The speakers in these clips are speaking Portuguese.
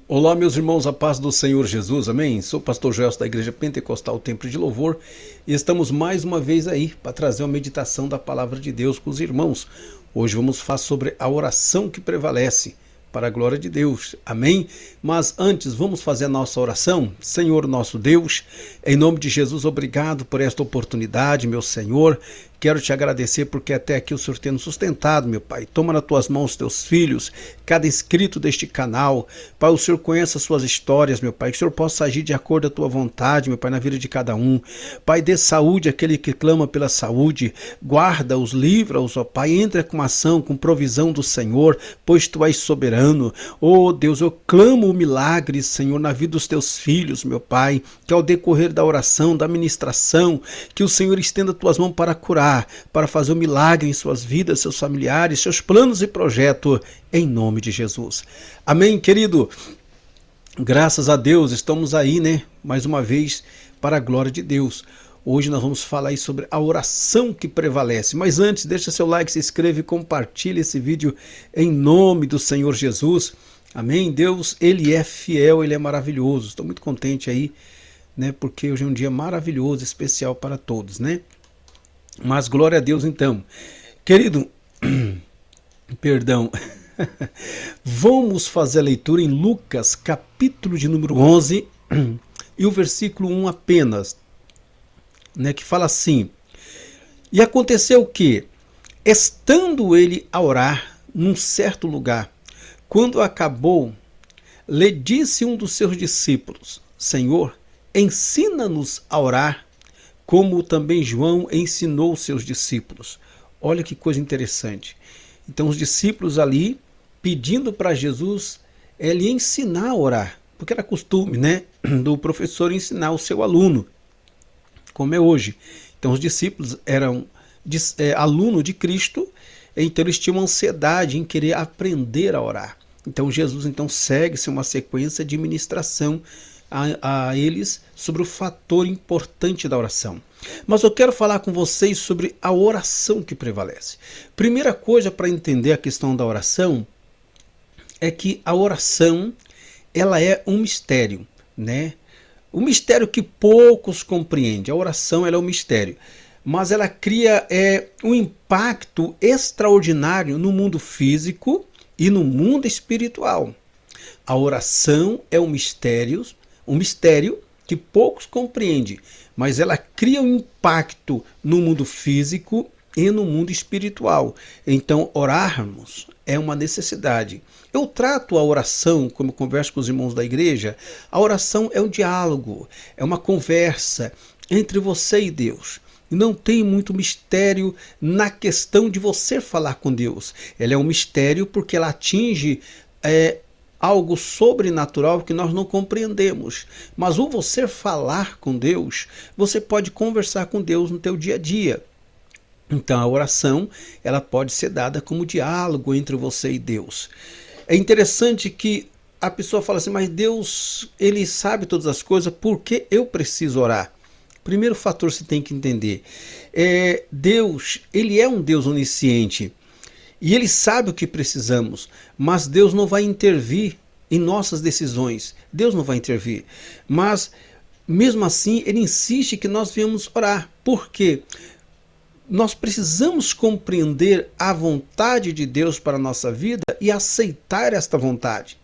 Olá, meus irmãos, a paz do Senhor Jesus, amém? Sou o pastor Gelson da Igreja Pentecostal Templo de Louvor e estamos mais uma vez aí para trazer uma meditação da Palavra de Deus com os irmãos. Hoje vamos falar sobre a oração que prevalece, para a glória de Deus, amém? Mas antes, vamos fazer a nossa oração. Senhor nosso Deus, em nome de Jesus, obrigado por esta oportunidade, meu Senhor. Quero te agradecer porque até aqui o Senhor tem nos sustentado, meu Pai. Toma nas tuas mãos teus filhos, cada inscrito deste canal. Pai, o Senhor conhece as suas histórias, meu Pai. Que o Senhor possa agir de acordo com a tua vontade, meu Pai, na vida de cada um. Pai, dê saúde àquele que clama pela saúde. Guarda-os, livra-os, ó Pai. Entra com ação, com provisão do Senhor, pois tu és soberano. Oh Deus, eu clamo o milagre, Senhor, na vida dos teus filhos, meu Pai. Que ao decorrer da oração, da ministração, que o Senhor estenda tuas mãos para curar, para fazer um milagre em suas vidas, seus familiares, seus planos e projetos, em nome de Jesus. Amém, querido? Graças a Deus, estamos aí, né? Mais uma vez, para a glória de Deus. Hoje nós vamos falar aí sobre a oração que prevalece. Mas antes, deixa seu like, se inscreva e compartilhe esse vídeo em nome do Senhor Jesus. Amém? Deus, Ele é fiel, Ele é maravilhoso. Estou muito contente aí, né? Porque hoje é um dia maravilhoso, especial para todos, né? Mas glória a Deus então. Querido, perdão, vamos fazer a leitura em Lucas, capítulo de número 11, e o versículo 1 apenas, né, que fala assim: E aconteceu que, estando ele a orar num certo lugar, quando acabou, lhe disse um dos seus discípulos: Senhor, ensina-nos a orar, como também João ensinou seus discípulos. Olha que coisa interessante. Então os discípulos ali pedindo para Jesus lhe ensinar a orar, porque era costume, né, do professor ensinar o seu aluno, como é hoje. Então os discípulos eram alunos de Cristo, então eles tinham ansiedade em querer aprender a orar. Então Jesus segue-se uma sequência de ministração a eles sobre o fator importante da oração. Mas eu quero falar com vocês sobre a oração que prevalece. Primeira coisa para entender a questão da oração é que a oração, ela é um mistério, né? Um mistério que poucos compreendem. A oração, ela é um mistério, mas ela cria um impacto extraordinário no mundo físico e no mundo espiritual. A oração é um mistério que poucos compreendem, mas ela cria um impacto no mundo físico e no mundo espiritual. Então, orarmos é uma necessidade. Eu trato a oração, como eu converso com os irmãos da igreja, a oração é um diálogo, é uma conversa entre você e Deus. Não tem muito mistério na questão de você falar com Deus. Ela é um mistério porque ela atinge algo sobrenatural que nós não compreendemos. Mas ao você falar com Deus, você pode conversar com Deus no teu dia a dia. Então a oração, ela pode ser dada como diálogo entre você e Deus. É interessante que a pessoa fala assim: mas Deus, Ele sabe todas as coisas, por que eu preciso orar? Primeiro fator você tem que entender. Deus, Ele é um Deus onisciente. E Ele sabe o que precisamos, mas Deus não vai intervir em nossas decisões. Deus não vai intervir. Mas, mesmo assim, Ele insiste que nós venhamos orar. Por quê? Nós precisamos compreender a vontade de Deus para a nossa vida e aceitar esta vontade.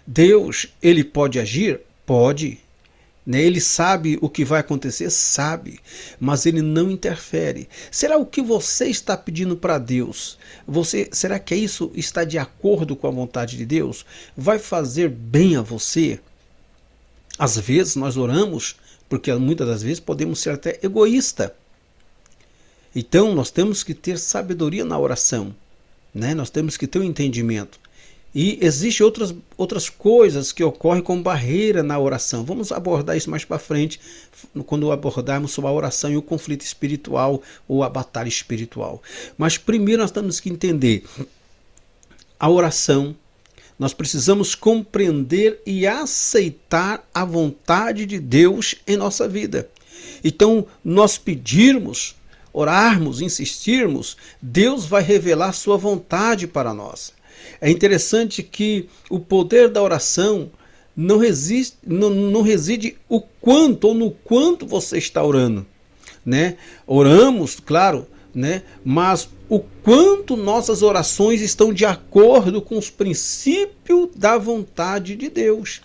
Deus, Ele pode agir? Pode. Ele sabe o que vai acontecer? Sabe, mas Ele não interfere. Será o que você está pedindo para Deus? Será que isso está de acordo com a vontade de Deus? Vai fazer bem a você? Às vezes nós oramos, porque muitas das vezes podemos ser até egoístas. Então nós temos que ter sabedoria na oração, né? Nós temos que ter um entendimento. E existem outras coisas que ocorrem como barreira na oração. Vamos abordar isso mais para frente, quando abordarmos sobre a oração e o conflito espiritual ou a batalha espiritual. Mas primeiro nós temos que entender a oração. Nós precisamos compreender e aceitar a vontade de Deus em nossa vida. Então, nós pedirmos, orarmos, insistirmos, Deus vai revelar sua vontade para nós. É interessante que o poder da oração não reside o quanto ou no quanto você está orando, né? Oramos, claro, né? Mas o quanto nossas orações estão de acordo com os princípios da vontade de Deus.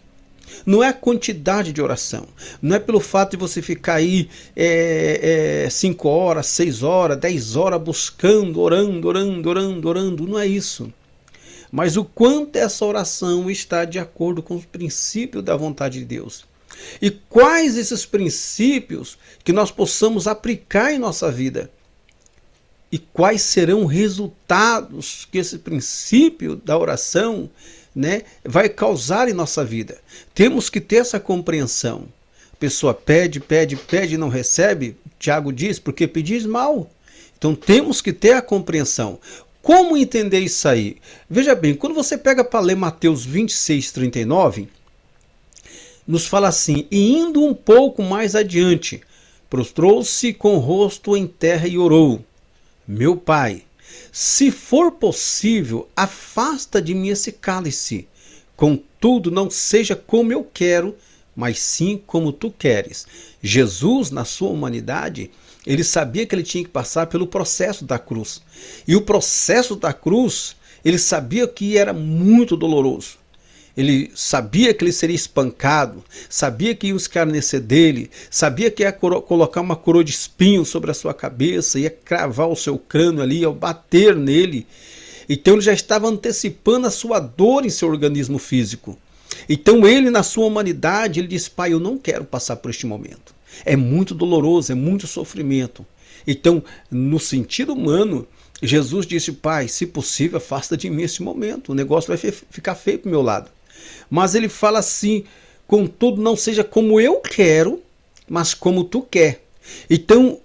Não é a quantidade de oração, não é pelo fato de você ficar aí 5 horas, 6 horas, 10 horas buscando, orando, não é isso. Mas o quanto essa oração está de acordo com os princípios da vontade de Deus. E quais esses princípios que nós possamos aplicar em nossa vida. E quais serão os resultados que esse princípio da oração, né, vai causar em nossa vida. Temos que ter essa compreensão. A pessoa pede e não recebe. Tiago diz, porque pedis mal. Então temos que ter a compreensão. Como entender isso aí? Veja bem, quando você pega para ler Mateus 26:39, nos fala assim, e indo um pouco mais adiante, prostrou-se com o rosto em terra e orou. Meu Pai, se for possível, afasta de mim esse cálice. Contudo, não seja como eu quero, mas sim como tu queres. Jesus, na sua humanidade, ele sabia que ele tinha que passar pelo processo da cruz. E o processo da cruz, ele sabia que era muito doloroso. Ele sabia que ele seria espancado, sabia que iam escarnecer dele, sabia que ia colocar uma coroa de espinho sobre a sua cabeça, ia cravar o seu crânio ali, ia bater nele. Então ele já estava antecipando a sua dor em seu organismo físico. Então ele, na sua humanidade, ele disse, Pai, eu não quero passar por este momento. É muito doloroso, é muito sofrimento. Então, no sentido humano, Jesus disse, Pai, se possível, afasta de mim esse momento. O negócio vai ficar feio para o meu lado. Mas ele fala assim, contudo, não seja como eu quero, mas como tu quer. Então,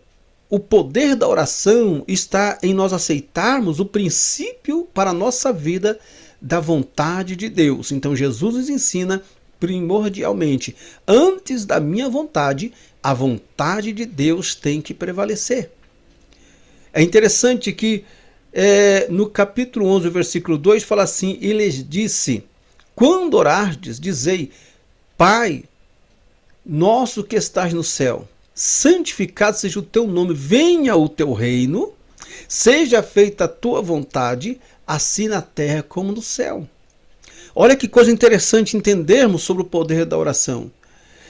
o poder da oração está em nós aceitarmos o princípio para a nossa vida da vontade de Deus. Então, Jesus nos ensina primordialmente, antes da minha vontade, a vontade de Deus tem que prevalecer. É interessante que no capítulo 11, versículo 2, fala assim, e lhes disse, quando orardes, dizei, Pai, nosso que estás no céu, santificado seja o teu nome, venha o teu reino, seja feita a tua vontade, assim na terra como no céu. Olha que coisa interessante entendermos sobre o poder da oração.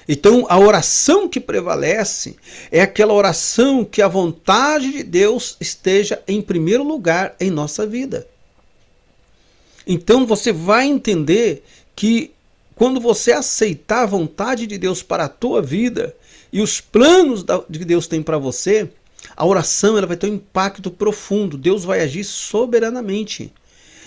Então, a oração que prevalece é aquela oração que a vontade de Deus esteja em primeiro lugar em nossa vida. Então, você vai entender que quando você aceitar a vontade de Deus para a tua vida e os planos que Deus tem para você, a oração ela vai ter um impacto profundo. Deus vai agir soberanamente.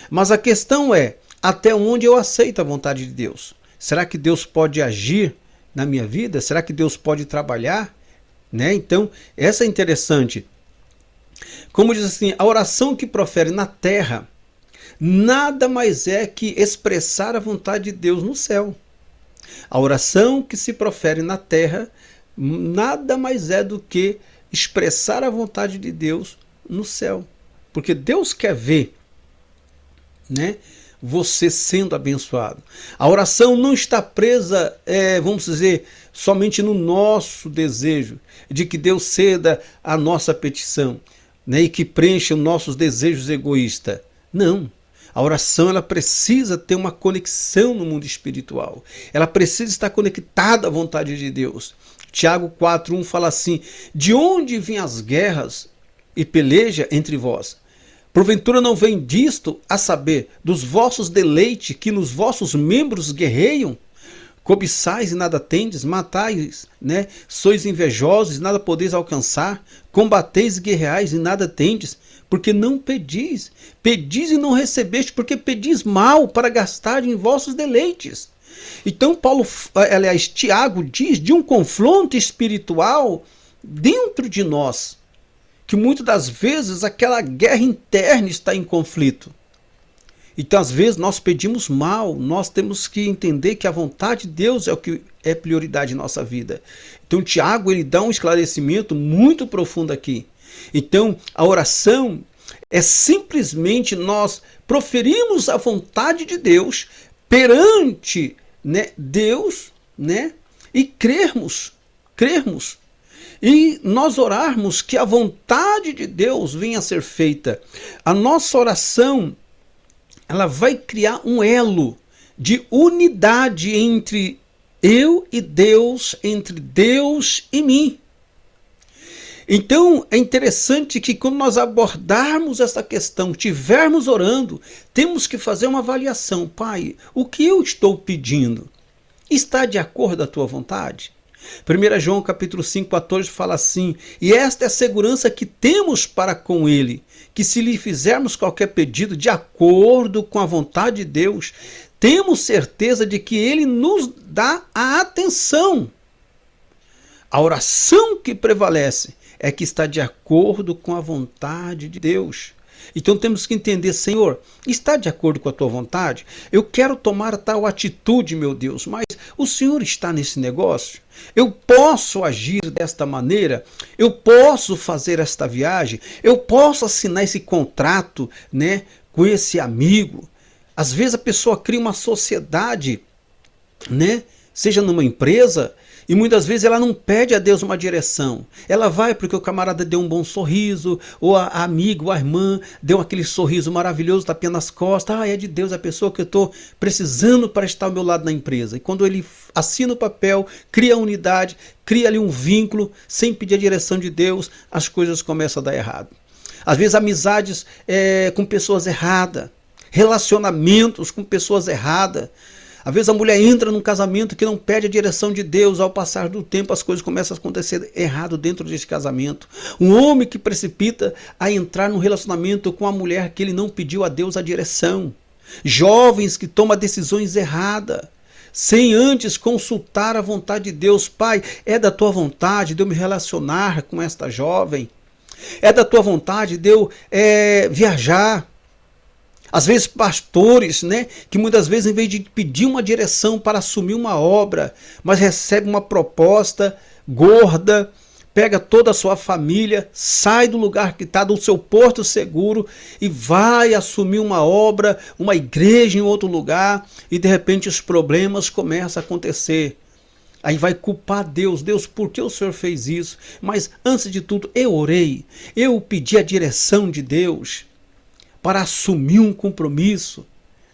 Mas a questão é, até onde eu aceito a vontade de Deus? Será que Deus pode agir na minha vida? Será que Deus pode trabalhar? Né? Então, essa é interessante. Como diz assim, a oração que profere na terra, nada mais é que expressar a vontade de Deus no céu. A oração que se profere na terra, nada mais é do que expressar a vontade de Deus no céu. Porque Deus quer ver, né, você sendo abençoado. A oração não está presa, vamos dizer, somente no nosso desejo de que Deus ceda a nossa petição, né, e que preencha os nossos desejos egoístas. Não. A oração ela precisa ter uma conexão no mundo espiritual. Ela precisa estar conectada à vontade de Deus. Tiago 4:1 fala assim, de onde vêm as guerras e peleja entre vós? Porventura não vem disto, a saber, dos vossos deleites que nos vossos membros guerreiam? Cobiçais e nada tendes, matais, né? Sois invejosos e nada podeis alcançar, combateis e guerreais e nada tendes, porque não pedis. Pedis e não recebeste, porque pedis mal para gastar em vossos deleites. Então Tiago diz de um confronto espiritual dentro de nós, que muitas das vezes aquela guerra interna está em conflito. Então, às vezes, nós pedimos mal, nós temos que entender que a vontade de Deus é o que é prioridade em nossa vida. Então, Tiago, ele dá um esclarecimento muito profundo aqui. Então, a oração é simplesmente nós proferirmos a vontade de Deus perante né, Deus, né, e crermos, e nós orarmos que a vontade de Deus venha a ser feita. A nossa oração, ela vai criar um elo de unidade entre eu e Deus, entre Deus e mim. Então é interessante que quando nós abordarmos essa questão, estivermos orando, temos que fazer uma avaliação. Pai, o que eu estou pedindo está de acordo com a tua vontade? 1 João capítulo 5, 14 fala assim: e esta é a segurança que temos para com ele, que se lhe fizermos qualquer pedido de acordo com a vontade de Deus, temos certeza de que ele nos dá a atenção. A oração que prevalece é que está de acordo com a vontade de Deus. Então temos que entender, Senhor, está de acordo com a tua vontade? Eu quero tomar tal atitude, meu Deus, mas o Senhor está nesse negócio? Eu posso agir desta maneira? Eu posso fazer esta viagem? Eu posso assinar esse contrato, né, com esse amigo? Às vezes a pessoa cria uma sociedade, né, seja numa empresa, e muitas vezes ela não pede a Deus uma direção. Ela vai porque o camarada deu um bom sorriso, ou a amiga, ou a irmã deu aquele sorriso maravilhoso, tapinha nas costas. Ah, é de Deus a pessoa que eu estou precisando para estar ao meu lado na empresa. E quando ele assina o papel, cria a unidade, cria ali um vínculo, sem pedir a direção de Deus, as coisas começam a dar errado. Às vezes amizades com pessoas erradas, relacionamentos com pessoas erradas. Às vezes a mulher entra num casamento que não pede a direção de Deus, ao passar do tempo as coisas começam a acontecer errado dentro desse casamento. Um homem que precipita a entrar num relacionamento com a mulher que ele não pediu a Deus a direção. Jovens que tomam decisões erradas, sem antes consultar a vontade de Deus. Pai, é da tua vontade de eu me relacionar com esta jovem? É da tua vontade de eu viajar? Às vezes pastores, né, que muitas vezes em vez de pedir uma direção para assumir uma obra, mas recebe uma proposta gorda, pega toda a sua família, sai do lugar que está, do seu porto seguro e vai assumir uma obra, uma igreja em outro lugar, e de repente os problemas começam a acontecer. Aí vai culpar Deus. Deus, por que o Senhor fez isso? Mas antes de tudo, eu orei, eu pedi a direção de Deus para assumir um compromisso,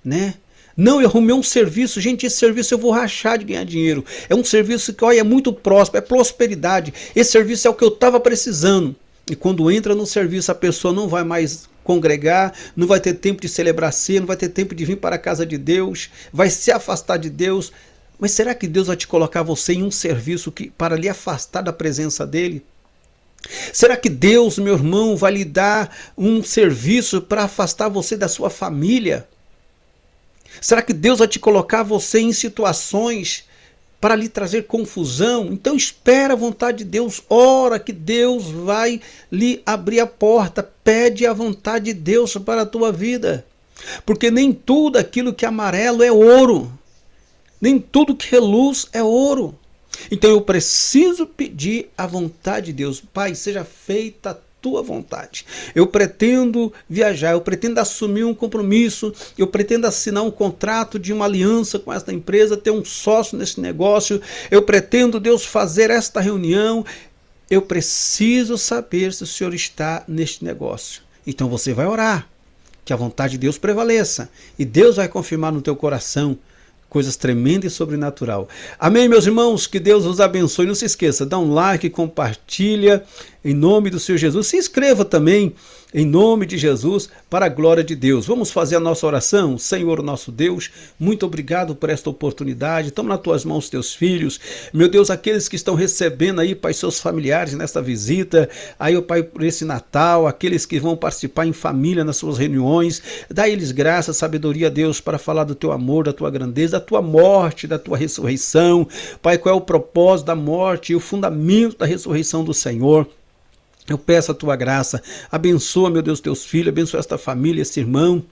né? Não, eu arrumei um serviço, gente, esse serviço eu vou rachar de ganhar dinheiro. É um serviço que, olha, é muito próspero, é prosperidade. Esse serviço é o que eu estava precisando. E quando entra no serviço, a pessoa não vai mais congregar, não vai ter tempo de celebrar ceia, não vai ter tempo de vir para a casa de Deus, vai se afastar de Deus. Mas será que Deus vai te colocar você em um serviço para lhe afastar da presença dele? Será que Deus, meu irmão, vai lhe dar um serviço para afastar você da sua família? Será que Deus vai te colocar você em situações para lhe trazer confusão? Então espera a vontade de Deus, ora que Deus vai lhe abrir a porta, pede a vontade de Deus para a tua vida. Porque nem tudo aquilo que é amarelo é ouro, nem tudo que reluz é ouro. Então eu preciso pedir a vontade de Deus. Pai, seja feita a tua vontade. Eu pretendo viajar, eu pretendo assumir um compromisso, eu pretendo assinar um contrato de uma aliança com esta empresa, ter um sócio nesse negócio, eu pretendo, Deus, fazer esta reunião. Eu preciso saber se o Senhor está neste negócio. Então você vai orar, que a vontade de Deus prevaleça, e Deus vai confirmar no teu coração coisas tremendas e sobrenatural. Amém, meus irmãos? Que Deus os abençoe. Não se esqueça, dá um like, compartilha, em nome do Senhor Jesus. Se inscreva também, em nome de Jesus, para a glória de Deus. Vamos fazer a nossa oração? Senhor, nosso Deus, muito obrigado por esta oportunidade. Toma nas tuas mãos teus filhos. Meu Deus, aqueles que estão recebendo aí, Pai, seus familiares nesta visita, aí, ó Pai, por esse Natal, aqueles que vão participar em família nas suas reuniões, dá a eles graça, sabedoria, Deus, para falar do teu amor, da tua grandeza, da tua morte, da tua ressurreição. Pai, qual é o propósito da morte e o fundamento da ressurreição do Senhor? Eu peço a tua graça, abençoa, meu Deus, teus filhos, abençoa esta família, esse irmão,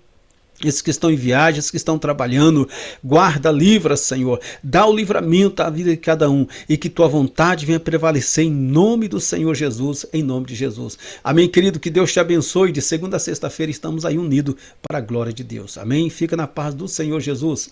esses que estão em viagem, esses que estão trabalhando, guarda, livra, Senhor, dá o livramento à vida de cada um, e que tua vontade venha prevalecer em nome do Senhor Jesus, em nome de Jesus. Amém, querido, que Deus te abençoe, de segunda a sexta-feira estamos aí unidos para a glória de Deus. Amém, fica na paz do Senhor Jesus.